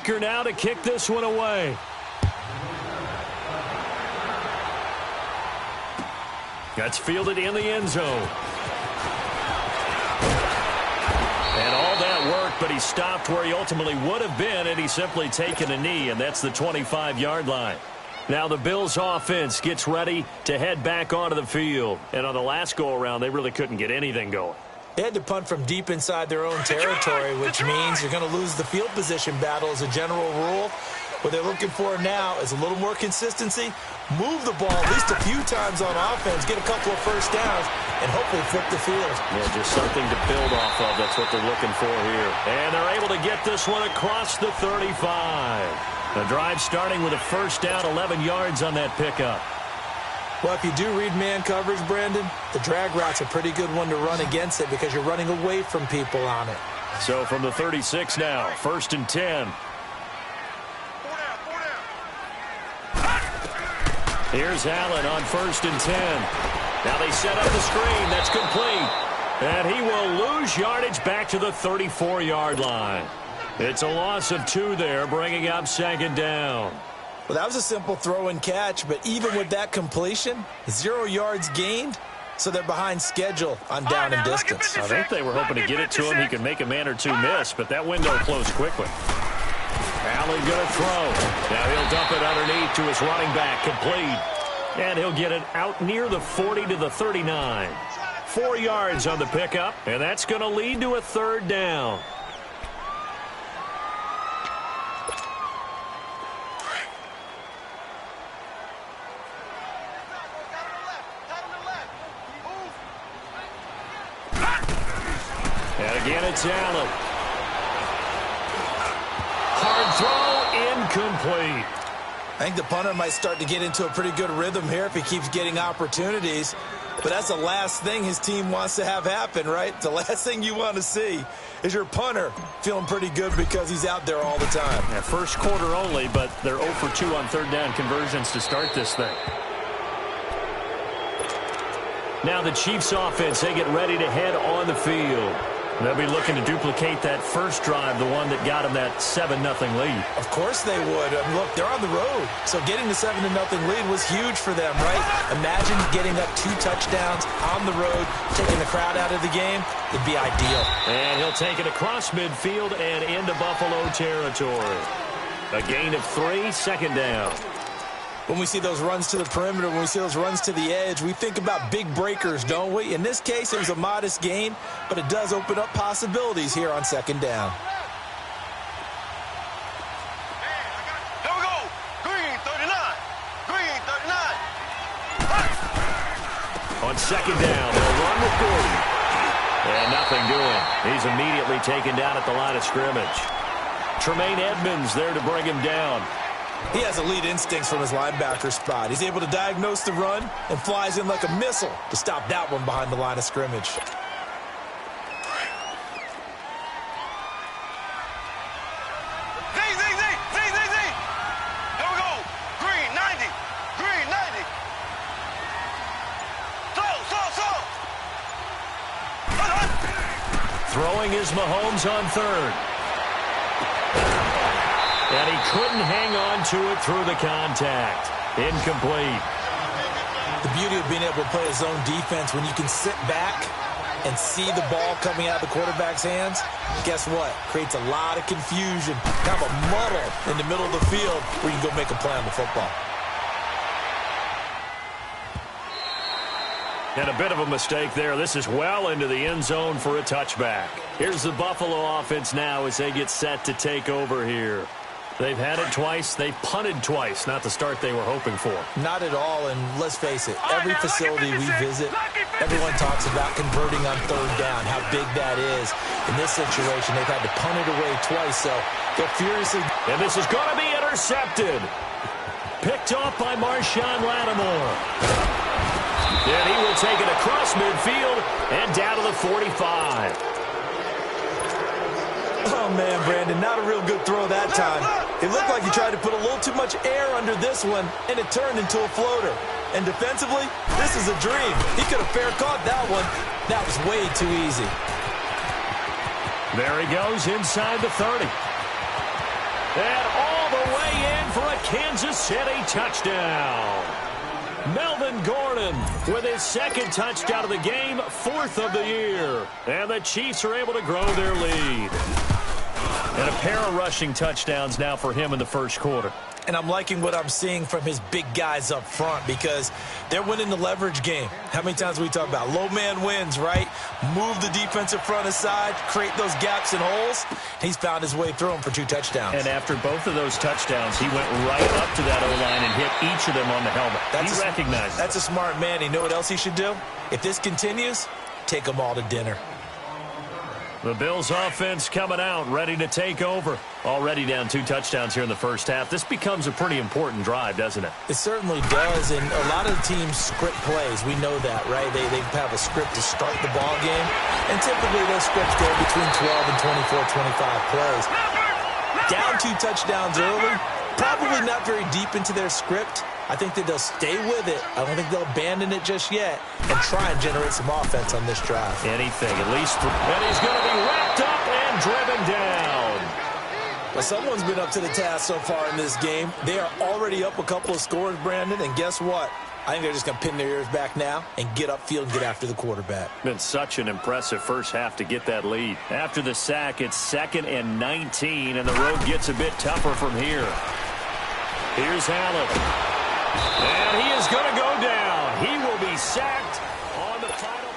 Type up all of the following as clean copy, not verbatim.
kicker now to kick this one away. That's fielded in the end zone. And all that worked, but he stopped where he ultimately would have been, and he's simply taken a knee, and that's the 25-yard line. Now the Bills offense gets ready to head back onto the field. And on the last go-around, they really couldn't get anything going. They had to punt from deep inside their own territory, which means you're going to lose the field position battle as a general rule. What they're looking for now is a little more consistency, move the ball at least a few times on offense, get a couple of first downs, and hopefully flip the field. Yeah, just something to build off of. That's what they're looking for here. And they're able to get this one across the 35. The drive starting with a first down, 11 yards on that pickup. Well, if you do read man coverage, Brandon, the drag route's a pretty good one to run against it because you're running away from people on it. So from the 36 now, 1st and 10. Here's Allen on 1st and 10. Now they set up the screen. That's complete. And he will lose yardage back to the 34-yard line. It's a loss of 2 there, bringing up 2nd down. Well, that was a simple throw and catch, but even with that completion, 0 yards gained, so they're behind schedule on down and distance. I think they were hoping to get it to him. He could make a man or two miss, but that window closed quickly. Allen going to throw. Now he'll dump it underneath to his running back, complete. And he'll get it out near the 40 to the 39. 4 yards on the pickup, and that's going to lead to a 3rd down. And again, it's Allen. Hard throw, incomplete. I think the punter might start to get into a pretty good rhythm here if he keeps getting opportunities. But that's the last thing his team wants to have happen, right? The last thing you want to see is your punter feeling pretty good because he's out there all the time. Yeah, first quarter only, but they're 0 for 2 on 3rd down conversions to start this thing. Now the Chiefs offense, they get ready to head on the field. They'll be looking to duplicate that first drive, the one that got them that 7-0 lead. Of course they would. Look, they're on the road. So getting the 7-0 lead was huge for them, right? Imagine getting up 2 touchdowns on the road, taking the crowd out of the game. It'd be ideal. And he'll take it across midfield and into Buffalo territory. A gain of 3, 2nd down. When we see those runs to the perimeter, when we see those runs to the edge, we think about big breakers, don't we? In this case, it was a modest gain, but it does open up possibilities here on 2nd down. Here we go. Green 39. Green 39. On 2nd down, they'll run with Gordon. And nothing doing. He's immediately taken down at the line of scrimmage. Tremaine Edmonds there to bring him down. He has elite instincts from his linebacker spot. He's able to diagnose the run and flies in like a missile to stop that one behind the line of scrimmage. Here we go. Green 90. Green 90. Slow. Throwing is Mahomes on 3rd. And he couldn't hang on to it through the contact. Incomplete. The beauty of being able to play a zone defense when you can sit back and see the ball coming out of the quarterback's hands, guess what? Creates a lot of confusion, kind of a muddle in the middle of the field where you can go make a play on the football. And a bit of a mistake there. This is well into the end zone for a touchback. Here's the Buffalo offense now as they get set to take over here. They've had it twice. They've punted twice. Not the start they were hoping for. Not at all, and let's face it, every facility we visit, everyone talks about converting on 3rd down, how big that is. In this situation, they've had to punt it away twice, so they're furiously... And this is going to be intercepted. Picked off by Marshawn Lattimore. And he will take it across midfield and down to the 45. Oh, man, Brandon, not a real good throw that time. It looked like he tried to put a little too much air under this one, and it turned into a floater. And defensively, this is a dream. He could have fair caught that one. That was way too easy. There he goes inside the 30. And all the way in for a Kansas City touchdown. Melvin Gordon with his second touchdown of the game, 4th of the year. And the Chiefs are able to grow their lead. And a pair of rushing touchdowns now for him in the first quarter. And I'm liking what I'm seeing from his big guys up front because they're winning the leverage game. How many times we talk about low man wins, right? Move the defensive front aside, create those gaps and holes. He's found his way through them for 2 touchdowns. And after both of those touchdowns, he went right up to that O-line and hit each of them on the helmet. He recognized That's a smart man. You know what else he should do? If this continues, take them all to dinner. The Bills offense coming out, ready to take over. Already down 2 touchdowns here in the first half. This becomes a pretty important drive, doesn't it? It certainly does, and a lot of the teams script plays. We know that, right? They have a script to start the ball game, and typically those scripts go between 12 and 24, 25 plays. Down 2 touchdowns early, probably not very deep into their script. I think that they'll stay with it. I don't think they'll abandon it just yet and try and generate some offense on this drive. Anything, at least. And he's going to be wrapped up and driven down. Well, someone's been up to the task so far in this game. They are already up a couple of scores, Brandon, and guess what? I think they're just going to pin their ears back now and get upfield and get after the quarterback. Been such an impressive first half to get that lead. After the sack, it's 2nd and 19, and the road gets a bit tougher from here. Here's Allen. And he is going to go down. He will be sacked on the final.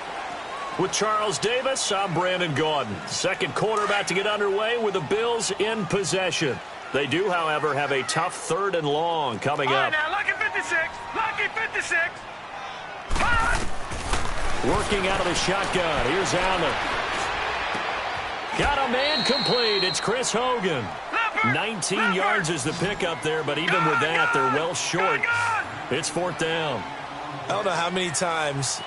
With Charles Davis, I'm Brandon Gaudin. Second quarter about to get underway with the Bills in possession. They do, however, have a tough 3rd and long coming up. Now, lucky 56. Lucky 56. Working out of the shotgun. Here's Allen. Got a man complete. It's Chris Hogan. 19 yards is the pickup there, but even with that, they're well short. It's 4th down. I don't know how many times,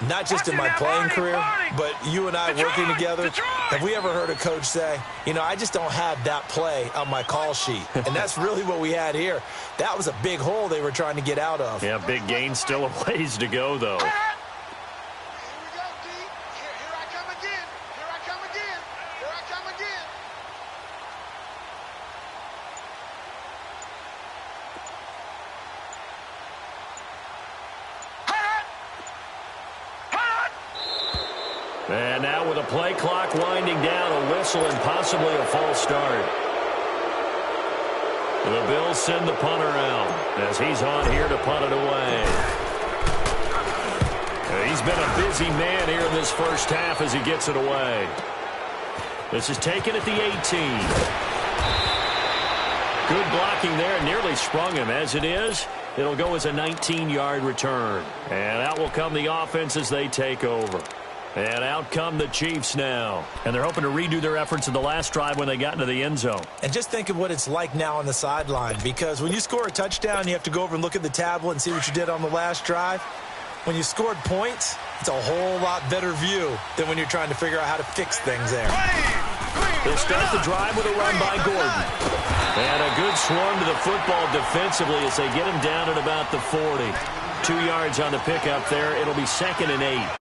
not just in my playing career, but you and I working together, have we ever heard a coach say, you know, I just don't have that play on my call sheet. And that's really what we had here. That was a big hole they were trying to get out of. Yeah, big gain, still a ways to go, though. And now with a play clock winding down, a whistle and possibly a false start. The Bills send the punter out as he's on here to punt it away. He's been a busy man here in this first half as he gets it away. This is taken at the 18. Good blocking there, nearly sprung him. As it is, it'll go as a 19-yard return. And out will come the offense as they take over. And out come the Chiefs now. And they're hoping to redo their efforts in the last drive when they got into the end zone. And just think of what it's like now on the sideline, because when you score a touchdown, you have to go over and look at the tablet and see what you did on the last drive. When you scored points, it's a whole lot better view than when you're trying to figure out how to fix things there. They'll start the drive with a run by Gordon. And a good swarm to the football defensively as they get him down at about the 40. 2 yards on the pickup there. It'll be 2nd and 8.